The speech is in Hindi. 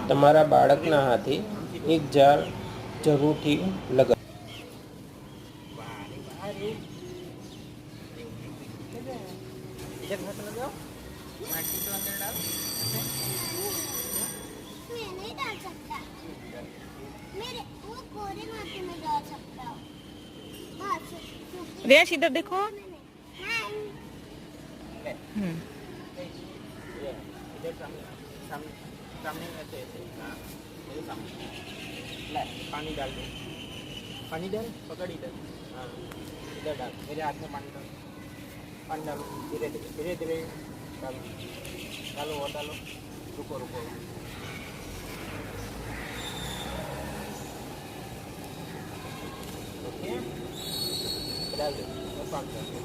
તમારા બાળકના હાથે એક જાર જરૂરથી લગાવો. इधर हाथ लगाओ, माटी तो अंदर डाल. मैं नहीं डाल सकता. मेरे वो कोरे माटी में डाल सकता हूँ. हाँ, रेश इधर देखो. हाँ. इधर सामने सामने सामने ऐसे ऐसे. हाँ, मेरे सामने. ले पानी डाल दे. पानी डाल, पकड़ इधर. हाँ, इधर डाल. मेरे हाथ में पानी डाल. पानी डालो, धीरे धीरे डालो. डालो और डालो. रुको रुको. ओके, डाल दो. और पानी डाल.